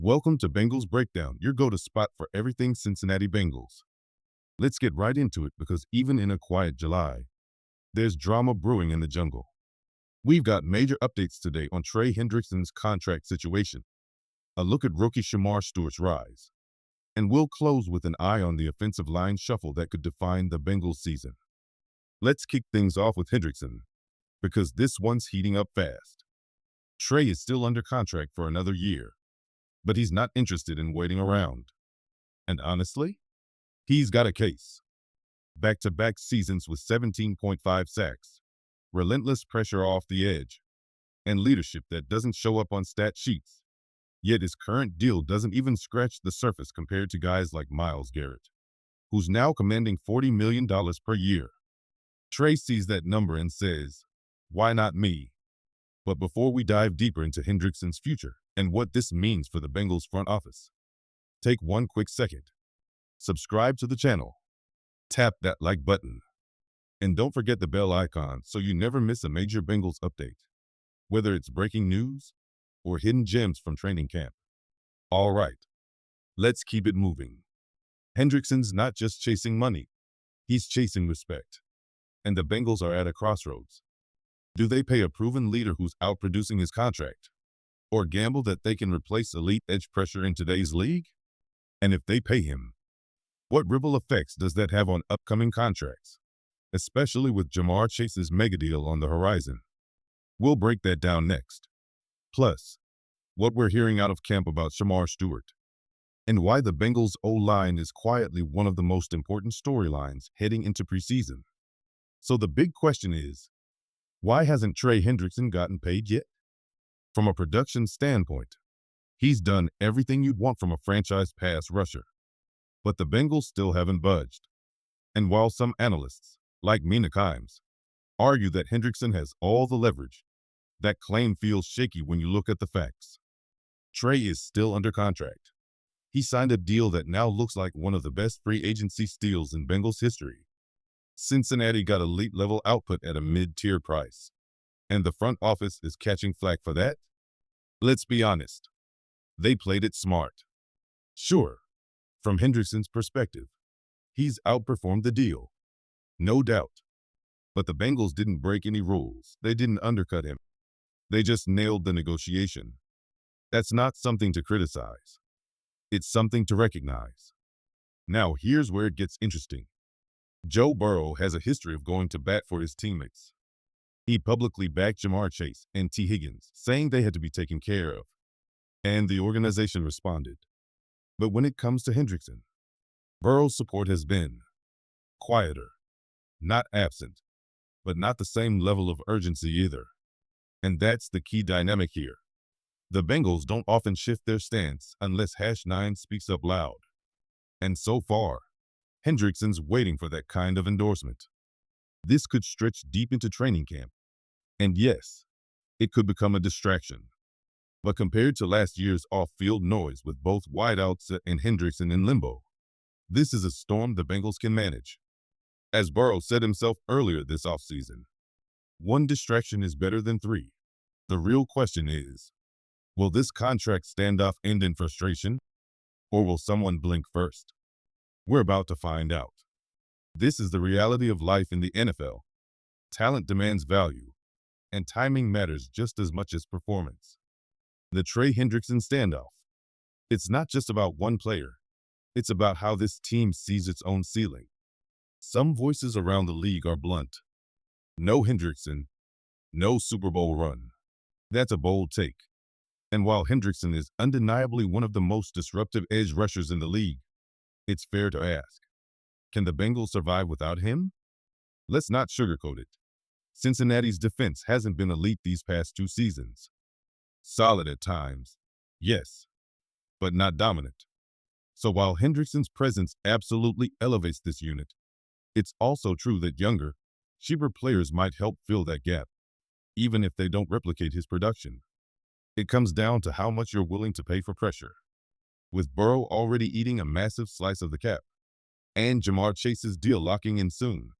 Welcome to Bengals Breakdown, your go-to spot for everything Cincinnati Bengals. Let's get right into it because even in a quiet July, there's drama brewing in the jungle. We've got major updates today on Trey Hendrickson's contract situation, a look at rookie Shamar Stewart's rise, and we'll close with an eye on the offensive line shuffle that could define the Bengals season. Let's kick things off with Hendrickson, because this one's heating up fast. Trey is still under contract for another year, but he's not interested in waiting around. And honestly, he's got a case. Back-to-back seasons with 17.5 sacks, relentless pressure off the edge, and leadership that doesn't show up on stat sheets. Yet his current deal doesn't even scratch the surface compared to guys like Myles Garrett, who's now commanding $40 million per year. Trey sees that number and says, "Why not me?" But before we dive deeper into Hendrickson's future and what this means for the Bengals front office, take one quick second. Subscribe to the channel. Tap that like button. And don't forget the bell icon so you never miss a major Bengals update, whether it's breaking news or hidden gems from training camp. All right, let's keep it moving. Hendrickson's not just chasing money, he's chasing respect. And the Bengals are at a crossroads. Do they pay a proven leader who's outproducing his contract, or gamble that they can replace elite edge pressure in today's league? And if they pay him, what ripple effects does that have on upcoming contracts, especially with Ja'Marr Chase's megadeal on the horizon? We'll break that down next. Plus, what we're hearing out of camp about Shamar Stewart, and why the Bengals' O-line is quietly one of the most important storylines heading into preseason. So the big question is, why hasn't Trey Hendrickson gotten paid yet? From a production standpoint, he's done everything you'd want from a franchise pass rusher. But the Bengals still haven't budged. And while some analysts, like Mina Kimes, argue that Hendrickson has all the leverage, that claim feels shaky when you look at the facts. Trey is still under contract. He signed a deal that now looks like one of the best free agency steals in Bengals history. Cincinnati got elite-level output at a mid-tier price, and the front office is catching flack for that? Let's be honest. They played it smart. Sure, from Hendrickson's perspective, he's outperformed the deal. No doubt. But the Bengals didn't break any rules. They didn't undercut him. They just nailed the negotiation. That's not something to criticize. It's something to recognize. Now, here's where it gets interesting. Joe Burrow has a history of going to bat for his teammates. He publicly backed Ja'Marr Chase and T. Higgins, saying they had to be taken care of. And the organization responded. But when it comes to Hendrickson, Burrow's support has been quieter, not absent, but not the same level of urgency either. And that's the key dynamic here. The Bengals don't often shift their stance unless #9 speaks up loud. And so far, Hendrickson's waiting for that kind of endorsement. This could stretch deep into training camp. And yes, it could become a distraction. But compared to last year's off-field noise with both wideouts and Hendrickson in limbo, this is a storm the Bengals can manage. As Burrow said himself earlier this offseason, one distraction is better than three. The real question is, will this contract standoff end in frustration, or will someone blink first? We're about to find out. This is the reality of life in the NFL. Talent demands value, and timing matters just as much as performance. The Trey Hendrickson standoff. It's not just about one player. It's about how this team sees its own ceiling. Some voices around the league are blunt. No Hendrickson, no Super Bowl run. That's a bold take. And while Hendrickson is undeniably one of the most disruptive edge rushers in the league, it's fair to ask, can the Bengals survive without him? Let's not sugarcoat it. Cincinnati's defense hasn't been elite these past 2 seasons. Solid at times, yes, but not dominant. So while Hendrickson's presence absolutely elevates this unit, it's also true that younger, cheaper players might help fill that gap, even if they don't replicate his production. It comes down to how much you're willing to pay for pressure. With Burrow already eating a massive slice of the cap, and Ja'Marr Chase's deal locking in soon,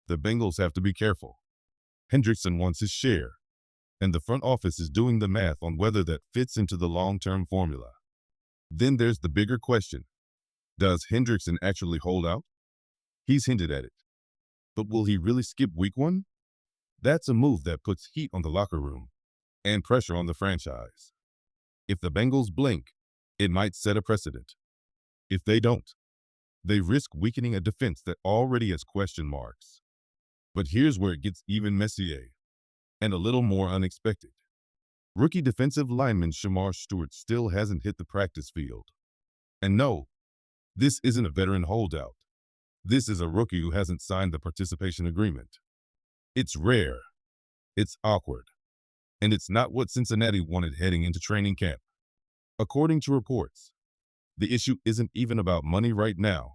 the Bengals have to be careful. Hendrickson wants his share, and the front office is doing the math on whether that fits into the long-term formula. Then there's the bigger question. Does Hendrickson actually hold out? He's hinted at it. But will he really skip week one? That's a move that puts heat on the locker room and pressure on the franchise. If the Bengals blink, it might set a precedent. If they don't, they risk weakening a defense that already has question marks. But here's where it gets even messier and a little more unexpected. Rookie defensive lineman Shamar Stewart still hasn't hit the practice field. And no, this isn't a veteran holdout. This is a rookie who hasn't signed the participation agreement. It's rare, it's awkward, and it's not what Cincinnati wanted heading into training camp. According to reports, the issue isn't even about money right now.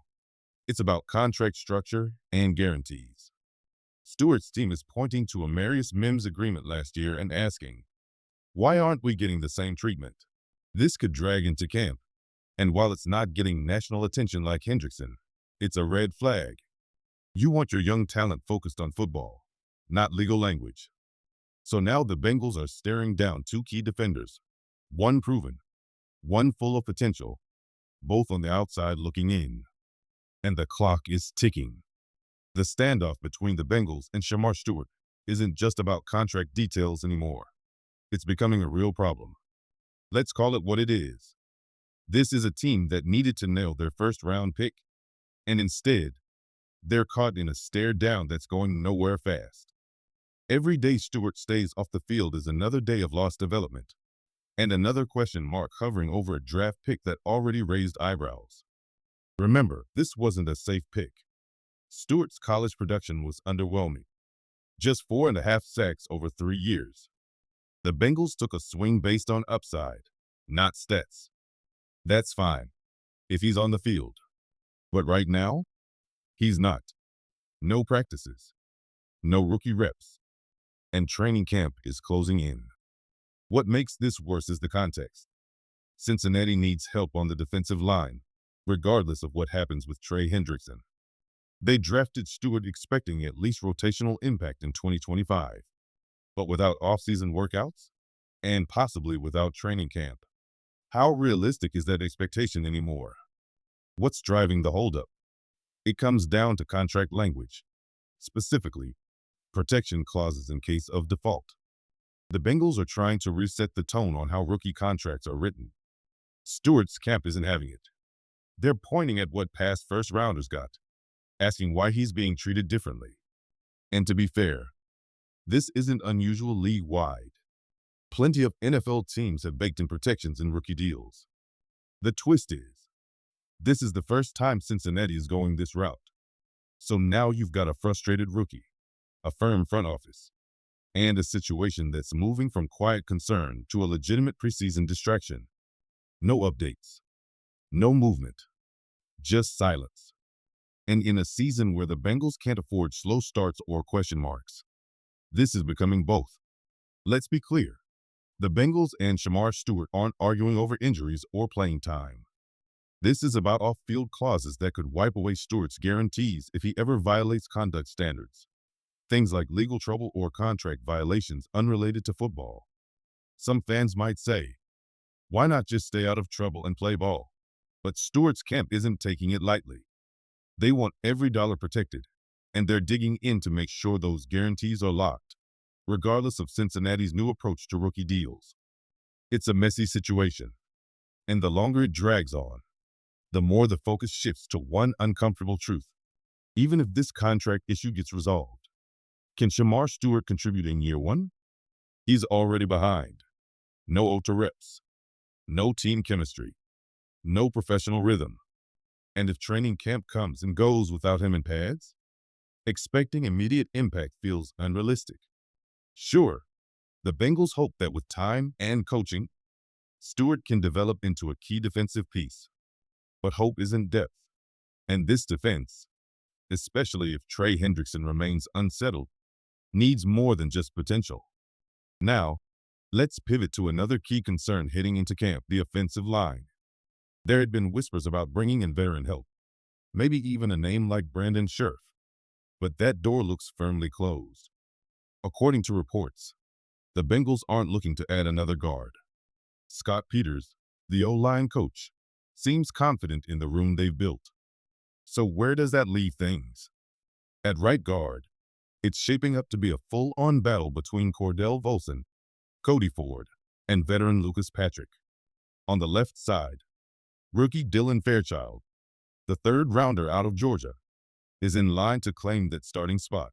It's about contract structure and guarantees. Stewart's team is pointing to a Marius Mims agreement last year and asking, why aren't we getting the same treatment? This could drag into camp, and while it's not getting national attention like Hendrickson, it's a red flag. You want your young talent focused on football, not legal language. So now the Bengals are staring down two key defenders, one proven, one full of potential, both on the outside looking in. And the clock is ticking. The standoff between the Bengals and Shamar Stewart isn't just about contract details anymore. It's becoming a real problem. Let's call it what it is. This is a team that needed to nail their first-round pick, and instead, they're caught in a stare down that's going nowhere fast. Every day Stewart stays off the field is another day of lost development, and another question mark hovering over a draft pick that already raised eyebrows. Remember, this wasn't a safe pick. Stewart's college production was underwhelming. Just 4.5 sacks over 3 years. The Bengals took a swing based on upside, not stats. That's fine, if he's on the field. But right now, he's not. No practices, no rookie reps, and training camp is closing in. What makes this worse is the context. Cincinnati needs help on the defensive line, regardless of what happens with Trey Hendrickson. They drafted Stewart expecting at least rotational impact in 2025, but without offseason workouts, and possibly without training camp. How realistic is that expectation anymore? What's driving the holdup? It comes down to contract language, specifically protection clauses in case of default. The Bengals are trying to reset the tone on how rookie contracts are written. Stewart's camp isn't having it. They're pointing at what past first-rounders got, asking why he's being treated differently. And to be fair, this isn't unusual league-wide. Plenty of NFL teams have baked in protections in rookie deals. The twist is, this is the first time Cincinnati is going this route. So now you've got a frustrated rookie, a firm front office, and a situation that's moving from quiet concern to a legitimate preseason distraction. No updates, no movement, just silence. And in a season where the Bengals can't afford slow starts or question marks, this is becoming both. Let's be clear. The Bengals and Shamar Stewart aren't arguing over injuries or playing time. This is about off-field clauses that could wipe away Stewart's guarantees if he ever violates conduct standards. Things like legal trouble or contract violations unrelated to football. Some fans might say, why not just stay out of trouble and play ball? But Stewart's camp isn't taking it lightly. They want every dollar protected, and they're digging in to make sure those guarantees are locked, regardless of Cincinnati's new approach to rookie deals. It's a messy situation, and the longer it drags on, the more the focus shifts to one uncomfortable truth. Even if this contract issue gets resolved, can Shamar Stewart contribute in year one? He's already behind. No OTA reps, no team chemistry, no professional rhythm. And if training camp comes and goes without him in pads, expecting immediate impact feels unrealistic. Sure, the Bengals hope that with time and coaching, Stewart can develop into a key defensive piece. But hope isn't depth. And this defense, especially if Trey Hendrickson remains unsettled, needs more than just potential. Now, let's pivot to another key concern heading into camp, the offensive line. There had been whispers about bringing in veteran help, maybe even a name like Brandon Scherf. But that door looks firmly closed. According to reports, the Bengals aren't looking to add another guard. Scott Peters, the O-line coach, seems confident in the room they've built. So where does that leave things? At right guard, it's shaping up to be a full-on battle between Cordell Volson, Cody Ford, and veteran Lucas Patrick. On the left side, rookie Dylan Fairchild, the third-rounder out of Georgia, is in line to claim that starting spot.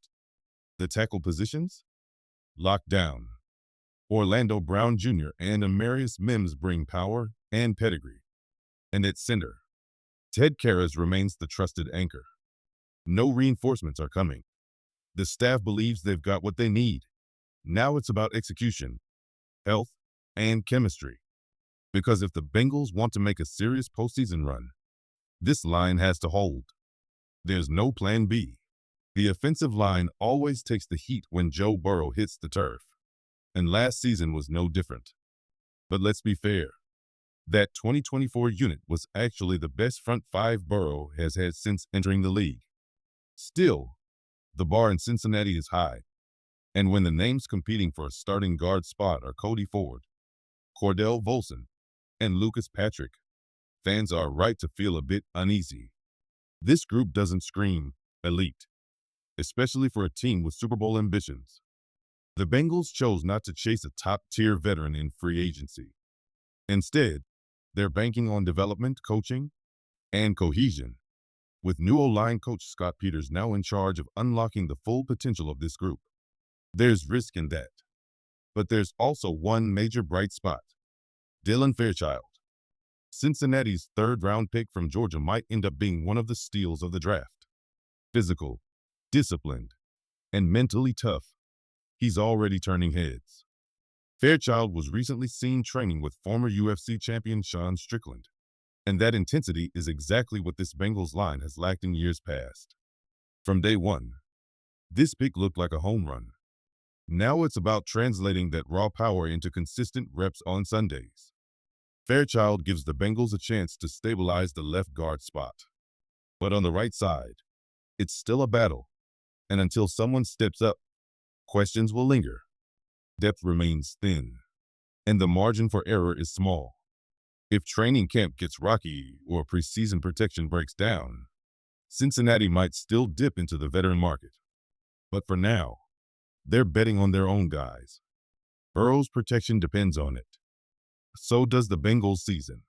The tackle positions? Locked down. Orlando Brown Jr. and Amarius Mims bring power and pedigree. And at center, Ted Karras remains the trusted anchor. No reinforcements are coming. The staff believes they've got what they need. Now it's about execution, health, and chemistry. Because if the Bengals want to make a serious postseason run, this line has to hold. There's no plan B. The offensive line always takes the heat when Joe Burrow hits the turf, and last season was no different. But let's be fair. That 2024 unit was actually the best front five Burrow has had since entering the league. Still, the bar in Cincinnati is high, and when the names competing for a starting guard spot are Cody Ford, Cordell Volson, and Lucas Patrick, fans are right to feel a bit uneasy. This group doesn't scream elite, especially for a team with Super Bowl ambitions. The Bengals chose not to chase a top-tier veteran in free agency. Instead, they're banking on development, coaching, and cohesion, with new O-line coach Scott Peters now in charge of unlocking the full potential of this group. There's risk in that, but there's also one major bright spot: Dylan Fairchild. Cincinnati's third-round pick from Georgia might end up being one of the steals of the draft. Physical, disciplined, and mentally tough, he's already turning heads. Fairchild was recently seen training with former UFC champion Sean Strickland, and that intensity is exactly what this Bengals line has lacked in years past. From day one, this pick looked like a home run. Now it's about translating that raw power into consistent reps on Sundays. Fairchild gives the Bengals a chance to stabilize the left guard spot. But on the right side, it's still a battle, and until someone steps up, questions will linger. Depth remains thin, and the margin for error is small. If training camp gets rocky or preseason protection breaks down, Cincinnati might still dip into the veteran market. But for now, they're betting on their own guys. Burrow's protection depends on it. So does the Bengals season.